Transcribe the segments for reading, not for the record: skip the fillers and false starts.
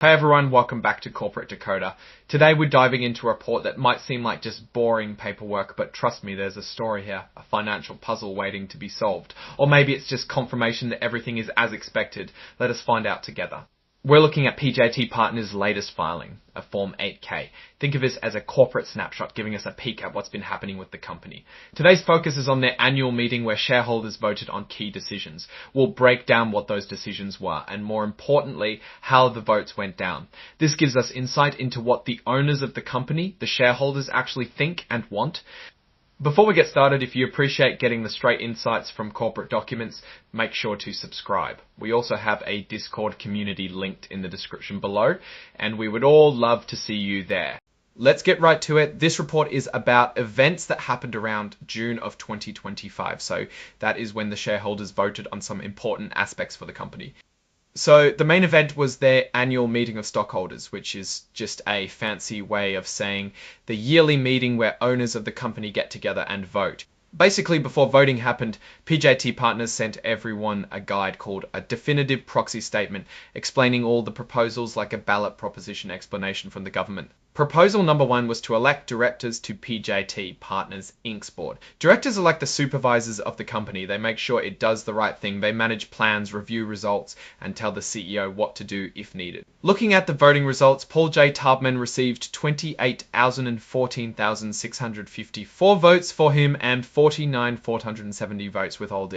Hey everyone, welcome back to Corporate Decoder. Today we're diving into a report that might seem like just boring paperwork, but trust me, there's a story here, a financial puzzle waiting to be solved. Or maybe it's just confirmation that everything is as expected. Let us find out together. We're looking at PJT Partners' latest filing, a Form 8K. Think of this as a corporate snapshot giving us a peek at what's been happening with the company. Today's focus is on their annual meeting where shareholders voted on key decisions. We'll break down what those decisions were and, more importantly, how the votes went down. This gives us insight into what the owners of the company, the shareholders, actually think and want. Before we get started, if you appreciate getting the straight insights from corporate documents, make sure to subscribe. We also have a Discord community linked in the description below, and we would all love to see you there. Let's get right to it. This report is about events that happened around June of 2025. So that is when the shareholders voted on some important aspects for the company. So the main event was their annual meeting of stockholders, which is just a fancy way of saying the yearly meeting where owners of the company get together and vote. Basically, before voting happened, PJT Partners sent everyone a guide called a definitive proxy statement explaining all the proposals like a ballot proposition explanation from the government. Proposal number 1 was to elect directors to PJT Partners Inc.'s board. Directors are like the supervisors of the company. They make sure it does the right thing. They manage plans, review results, and tell the CEO what to do if needed. Looking at the voting results, Paul J. Tubman received 28,014,654 votes for him and 49,470 votes withhold.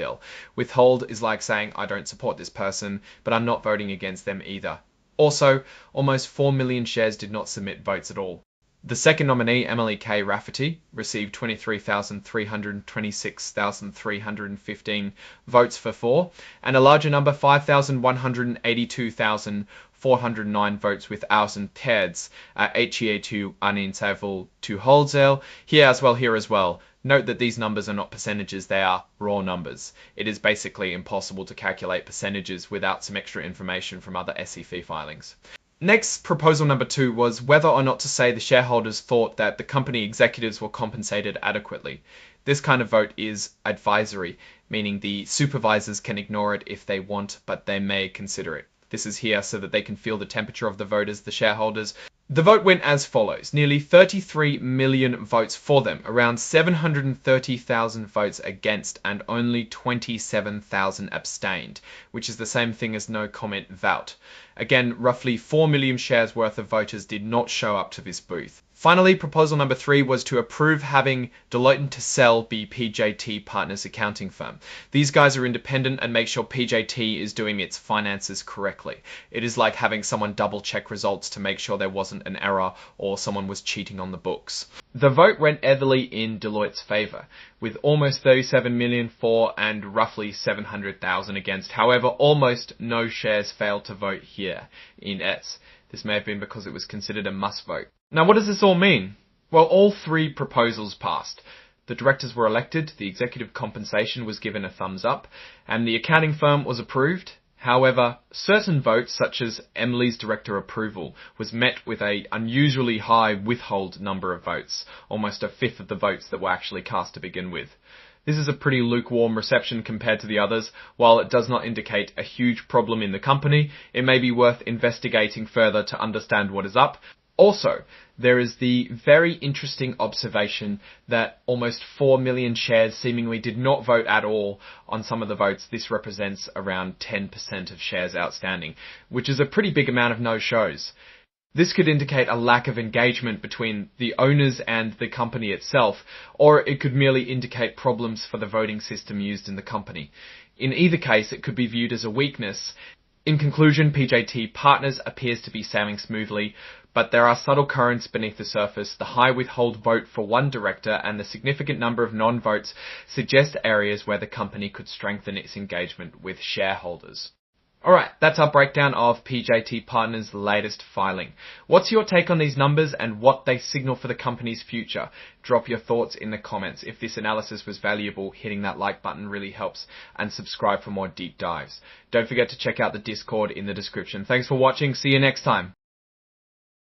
Withhold is like saying, I don't support this person, but I'm not voting against them either. Also, almost 4 million shares did not submit votes at all. The second nominee, Emily K. Rafferty, received 23,326,315 votes for, and a larger number, 5,182,409 votes without and thirds, HEA2 uninsavel to wholesale. Here as well. Note that these numbers are not percentages, they are raw numbers. It is basically impossible to calculate percentages without some extra information from other SEC filings. Next, proposal number 2 was whether or not to say the shareholders thought that the company executives were compensated adequately. This kind of vote is advisory, meaning the supervisors can ignore it if they want, but they may consider it. This is here so that they can feel the temperature of the voters, the shareholders. The vote went as follows. Nearly 33 million votes for them, around 730,000 votes against, and only 27,000 abstained, which is the same thing as no comment vote. Again, roughly 4 million shares worth of voters did not show up to this booth. Finally, proposal number 3 was to approve having Deloitte to sell be PJT Partners accounting firm. These guys are independent and make sure PJT is doing its finances correctly. It is like having someone double check results to make sure there wasn't an error or someone was cheating on the books. The vote went heavily in Deloitte's favor, with almost 37 million for and roughly 700,000 against. However, almost no shares failed to vote here in S. This may have been because it was considered a must vote. Now, what does this all mean? Well, all 3 proposals passed. The directors were elected, the executive compensation was given a thumbs up, and the accounting firm was approved. However, certain votes, such as Emily's director approval, was met with an unusually high withhold number of votes, almost a fifth of the votes that were actually cast to begin with. This is a pretty lukewarm reception compared to the others. While it does not indicate a huge problem in the company, it may be worth investigating further to understand what is up. Also, there is the very interesting observation that almost 4 million shares seemingly did not vote at all on some of the votes. This represents around 10% of shares outstanding, which is a pretty big amount of no-shows. This could indicate a lack of engagement between the owners and the company itself, or it could merely indicate problems for the voting system used in the company. In either case, it could be viewed as a weakness. In conclusion, PJT Partners appears to be sailing smoothly, but there are subtle currents beneath the surface. The high withhold vote for one director and the significant number of non-votes suggest areas where the company could strengthen its engagement with shareholders. Alright, that's our breakdown of PJT Partners' latest filing. What's your take on these numbers and what they signal for the company's future? Drop your thoughts in the comments. If this analysis was valuable, hitting that like button really helps, and subscribe for more deep dives. Don't forget to check out the Discord in the description. Thanks for watching. See you next time.